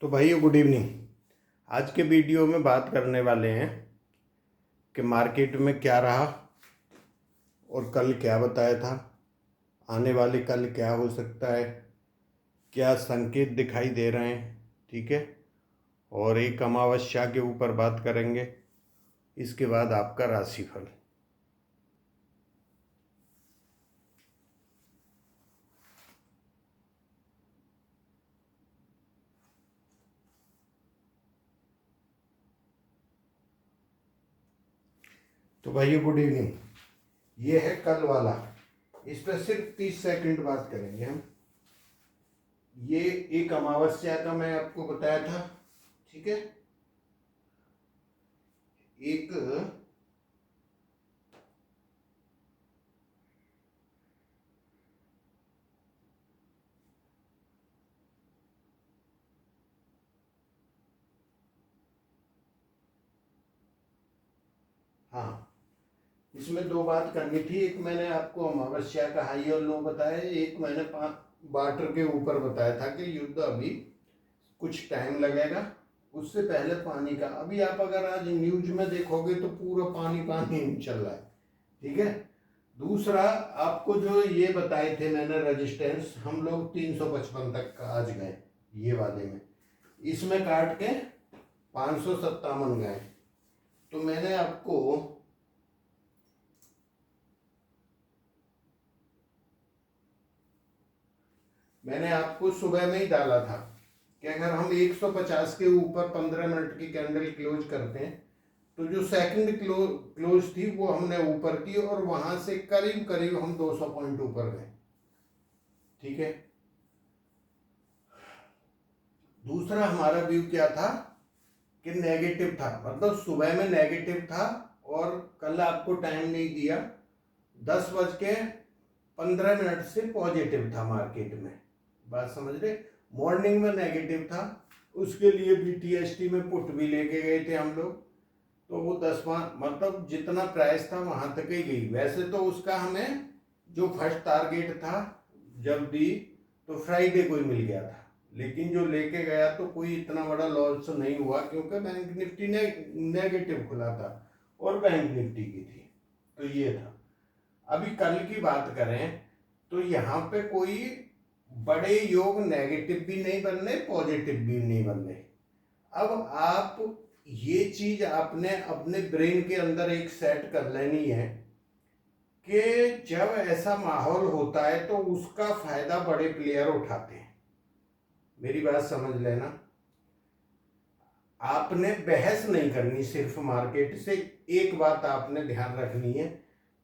तो भाइयों good evening. आज के वीडियो में बात करने वाले हैं कि मार्केट में क्या रहा और कल क्या बताया था, आने वाले कल क्या हो सकता है, क्या संकेत दिखाई दे रहे हैं। ठीक है, और एक अमावस्या के ऊपर बात करेंगे, इसके बाद आपका राशिफल। तो भाइयों गुड इवनिंग। ये है कल वाला, इस पर सिर्फ 30 सेकंड बात करेंगे हम। ये एक अमावस्या का मैं आपको बताया था। ठीक है, एक हाँ, इसमें दो बात करनी थी। एक मैंने आपको अमावस्या का हाई और लो बताया, एक मैंने बार्टर के ऊपर बताया था कि युद्ध अभी कुछ टाइम लगेगा। उससे पहले पानी का, अभी आप अगर आज न्यूज में देखोगे तो पूरा पानी पानी चल रहा है। ठीक है, दूसरा आपको जो ये बताए थे मैंने रेजिस्टेंस, हम लोग 355 तक का आज गए ये वाले में, इसमें काट के 557 गए। तो मैंने आपको सुबह में ही डाला था कि अगर हम 150 के ऊपर 15 मिनट की कैंडल क्लोज करते हैं तो जो सेकंड क्लोज थी वो हमने ऊपर की और वहां से करीब करीब हम 200 पॉइंट ऊपर गए। ठीक है, दूसरा हमारा व्यू क्या था कि नेगेटिव था, मतलब सुबह में नेगेटिव था और कल आपको टाइम नहीं दिया, 10:15 से पॉजिटिव था मार्केट में। बात समझ रहे, मॉर्निंग में नेगेटिव था, उसके लिए BTST में पुट भी लेके गए थे हम लोग। तो वो 10 मतलब जितना प्राइस था वहां तक ही गई। वैसे तो उसका हमें जो फर्स्ट टारगेट था जब दी तो फ्राइडे को ही मिल गया था, लेकिन जो लेके गया तो कोई इतना बड़ा लॉस नहीं हुआ क्योंकि बैंक निफ्टी ने नेगेटिव खुला था और बैंक निफ्टी की थी। तो ये था। अभी कल की बात करें तो यहाँ पे कोई बड़े योग नेगेटिव भी नहीं बन रहे, पॉजिटिव भी नहीं बन रहे। अब आप ये चीज आपने अपने ब्रेन के अंदर एक सेट कर लेनी है कि जब ऐसा माहौल होता है तो उसका फायदा बड़े प्लेयर उठाते हैं। मेरी बात समझ लेना, आपने बहस नहीं करनी सिर्फ मार्केट से। एक बात आपने ध्यान रखनी है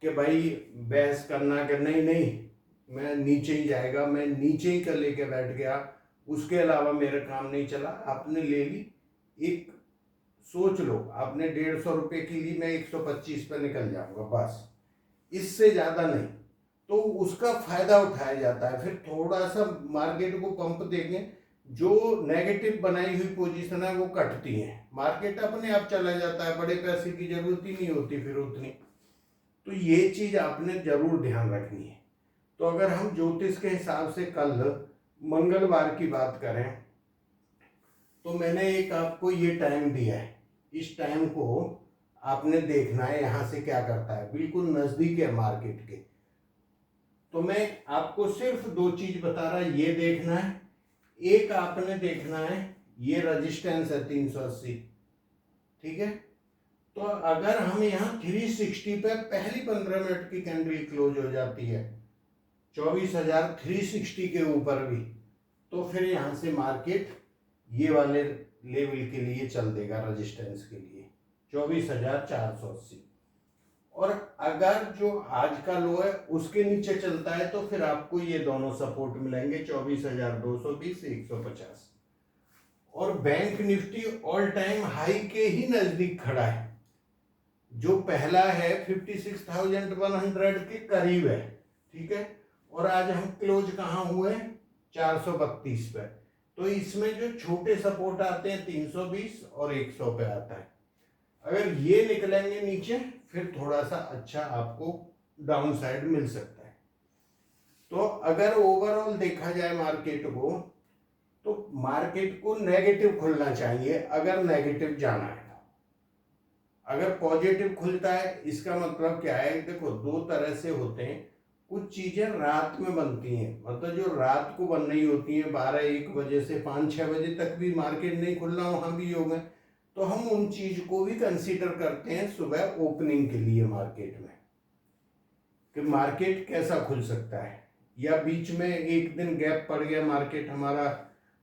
कि भाई बहस करना कि नहीं नहीं मैं नीचे ही जाएगा, मैं नीचे ही कर लेके बैठ गया, उसके अलावा मेरा काम नहीं चला। आपने ले ली, एक सोच लो आपने 150 रुपये की ली, मैं 125 पे निकल जाऊंगा, बस इससे ज्यादा नहीं। तो उसका फायदा उठाया जाता है, फिर थोड़ा सा मार्केट को पंप देंगे, जो नेगेटिव बनाई हुई पोजीशन है वो कटती है, मार्केट अपने आप चला जाता है, बड़े पैसे की जरूरत ही नहीं होती फिर उतनी। तो ये चीज आपने जरूर ध्यान रखनी है। तो अगर हम ज्योतिष के हिसाब से कल मंगलवार की बात करें तो मैंने एक आपको ये टाइम दिया है, इस टाइम को आपने देखना है यहाँ से क्या करता है, बिल्कुल नजदीक है मार्केट के। तो मैं आपको सिर्फ दो चीज बता रहा, ये देखना है, एक आपने देखना है ये रेजिस्टेंस है 380। ठीक है, तो अगर हम यहाँ 360 पे पहली 15 मिनट की कैंडल क्लोज हो जाती है 24,360 के ऊपर भी, तो फिर यहाँ से मार्केट ये वाले लेवल के लिए चल देगा, रेजिस्टेंस के लिए 24,480। और अगर जो आज का लो है उसके नीचे चलता है तो फिर आपको ये दोनों सपोर्ट मिलेंगे 24,220 से 150। और bank Nifty all time high के ही नजदीक खड़ा है, जो पहला है 56,100 के करीब है। ठीक है, और आज हम क्लोज कहाँ हुए, 432 पे। तो इसमें जो छोटे सपोर्ट आते हैं 320 और 100 पे आता है। अगर ये निकलेंगे नीचे फिर थोड़ा सा अच्छा आपको डाउन साइड मिल सकता है। तो अगर ओवरऑल देखा जाए मार्केट को तो मार्केट को नेगेटिव खुलना चाहिए अगर नेगेटिव जाना है। अगर पॉजिटिव खुलता है इसका मतलब क्या है, देखो दो तरह से होते हैं। कुछ चीजें रात में बनती हैं, मतलब जो रात को बन रही होती हैं 12-1 बजे से 5-6 बजे तक भी मार्केट नहीं खुल रहा, वहां भी योग है, तो हम उन चीज को भी कंसीडर करते हैं सुबह ओपनिंग के लिए मार्केट में, कि मार्केट कैसा खुल सकता है। या बीच में एक दिन गैप पड़ गया, मार्केट हमारा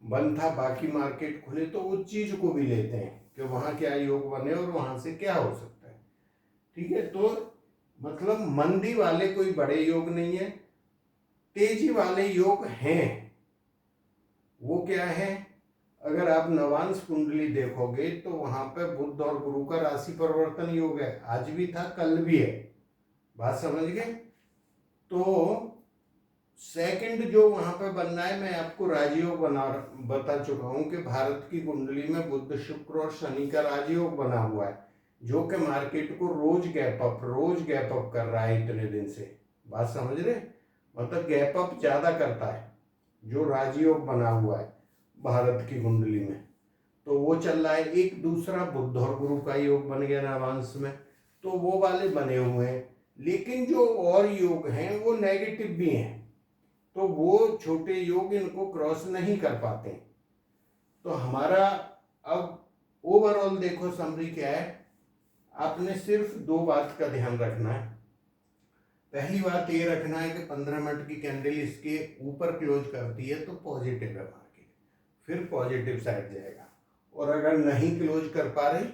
बंद था, बाकी मार्केट खुले, तो उस चीज को भी लेते हैं कि वहां क्या योग बने और वहां से क्या हो सकता है। ठीक है, तो मतलब मंदी वाले कोई बड़े योग नहीं है, तेजी वाले योग हैं। वो क्या है, अगर आप नवांश कुंडली देखोगे तो वहां पे बुध और गुरु का राशि परिवर्तन योग है, आज भी था कल भी है, बात समझ गए। तो सेकंड जो वहां पे बनना है, मैं आपको राजयोग बता चुका हूं कि भारत की कुंडली में बुध शुक्र और शनि का राजयोग बना हुआ है, जो कि मार्केट को रोज गैप अप कर रहा है इतने दिन से, बात समझ रहे, मतलब गैप अप ज्यादा करता है जो राजयोग बना हुआ है भारत की कुंडली में, तो वो चल रहा है। एक दूसरा बुध और गुरु का योग बन गया नवांश में, तो वो वाले बने हुए हैं। लेकिन जो और योग हैं वो नेगेटिव भी हैं, तो वो छोटे योग इनको क्रॉस नहीं कर पाते। तो हमारा अब ओवरऑल देखो समरी क्या है, आपने सिर्फ 2 बात का ध्यान रखना है। पहली बात ये रखना है कि 15 मिनट की कैंडल इसके ऊपर क्लोज करती है तो पॉजिटिव है मार्केट, फिर पॉजिटिव साइड जाएगा, और अगर नहीं क्लोज कर पा रहे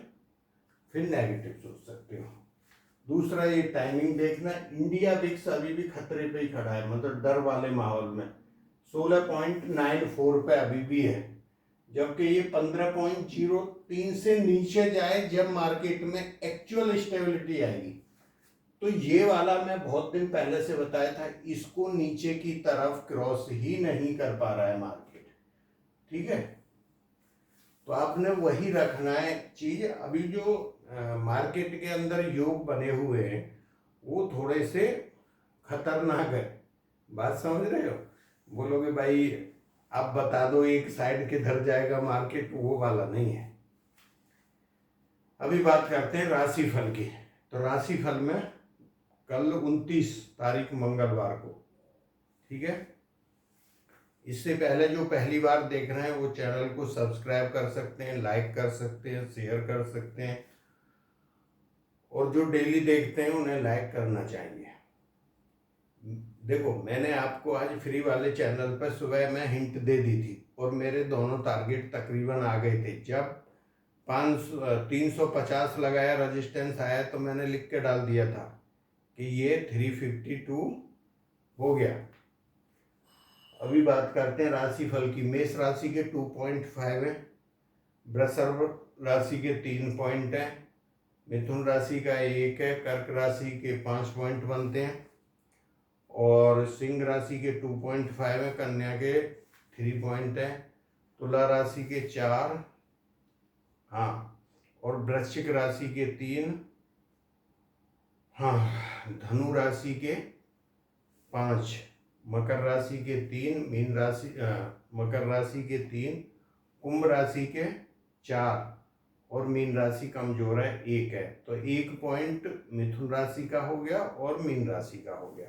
फिर नेगेटिव सोच सकते हो। दूसरा ये टाइमिंग देखना, इंडिया विक्स अभी भी खतरे पे ही खड़ा है, मतलब डर वाले माहौल में 16.94 पे अभी भी है, जबकि ये 15.03 से नीचे जाए जब मार्केट में एक्चुअल स्टेबिलिटी आएगी। तो ये वाला मैं बहुत दिन पहले से बताया था, इसको नीचे की तरफ क्रॉस ही नहीं कर पा रहा है मार्केट। ठीक है, तो आपने वही रखना है चीज। अभी जो मार्केट के अंदर योग बने हुए हैं वो थोड़े से खतरनाक है, बात समझ रहे हो। बोलोगे भाई आप बता दो एक साइड किधर जाएगा मार्केट, वो वाला नहीं है। अभी बात करते हैं राशिफल की। तो राशिफल में कल 29 तारीख मंगलवार को, ठीक है, इससे पहले जो पहली बार देख रहे हैं वो चैनल को सब्सक्राइब कर सकते हैं, लाइक कर सकते हैं, शेयर कर सकते हैं, और जो डेली देखते हैं उन्हें लाइक करना चाहिए। देखो मैंने आपको आज फ्री वाले चैनल पर सुबह में हिंट दे दी थी और मेरे दोनों टारगेट तकरीबन आ गए थे। जब 350 लगाया, रेजिस्टेंस आया, तो मैंने लिख के डाल दिया था कि ये 352 हो गया। अभी बात करते हैं राशिफल की। मेष राशि के 2.5 है, वृषभ राशि के 3 पॉइंट है, मिथुन राशि का 1 है, कर्क राशि के 5 पॉइंट बनते हैं, और सिंह राशि के 2.5 है, कन्या के 3 पॉइंट है, तुला राशि के 4, हाँ, और वृश्चिक राशि के 3, हाँ, धनु राशि के 5, मकर राशि के 3, मकर राशि के 3, कुंभ राशि के 4, और मीन राशि कमजोर है 1 है। तो 1 पॉइंट मिथुन राशि का हो गया और मीन राशि का हो गया।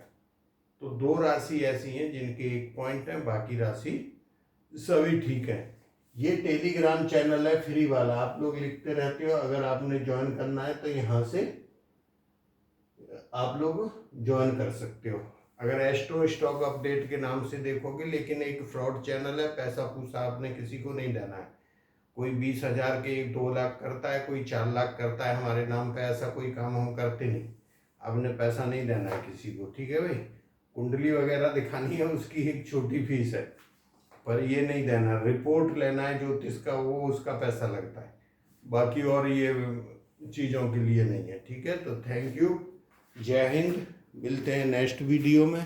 तो 2 राशि ऐसी हैं जिनके 1 पॉइंट है, बाकी राशि सभी ठीक है। ये टेलीग्राम चैनल है फ्री वाला, आप लोग लिखते रहते हो, अगर आपने ज्वाइन करना है तो यहाँ से आप लोग ज्वाइन कर सकते हो। अगर एस्ट्रो स्टॉक अपडेट के नाम से देखोगे, लेकिन एक फ्रॉड चैनल है, पैसा पूसा आपने किसी को नहीं देना है। कोई 20,000 के 2 लाख करता है, कोई 4 लाख करता है हमारे नाम पे, ऐसा कोई काम हम करते नहीं। आपने पैसा नहीं देना है किसी को, ठीक है भाई। कुंडली वगैरह दिखानी है उसकी एक छोटी फीस है, पर ये नहीं देना। रिपोर्ट लेना है ज्योतिष का, वो उसका पैसा लगता है, बाकी और ये चीज़ों के लिए नहीं है, ठीक है। तो थैंक यू, जय हिंद, मिलते हैं नेक्स्ट वीडियो में।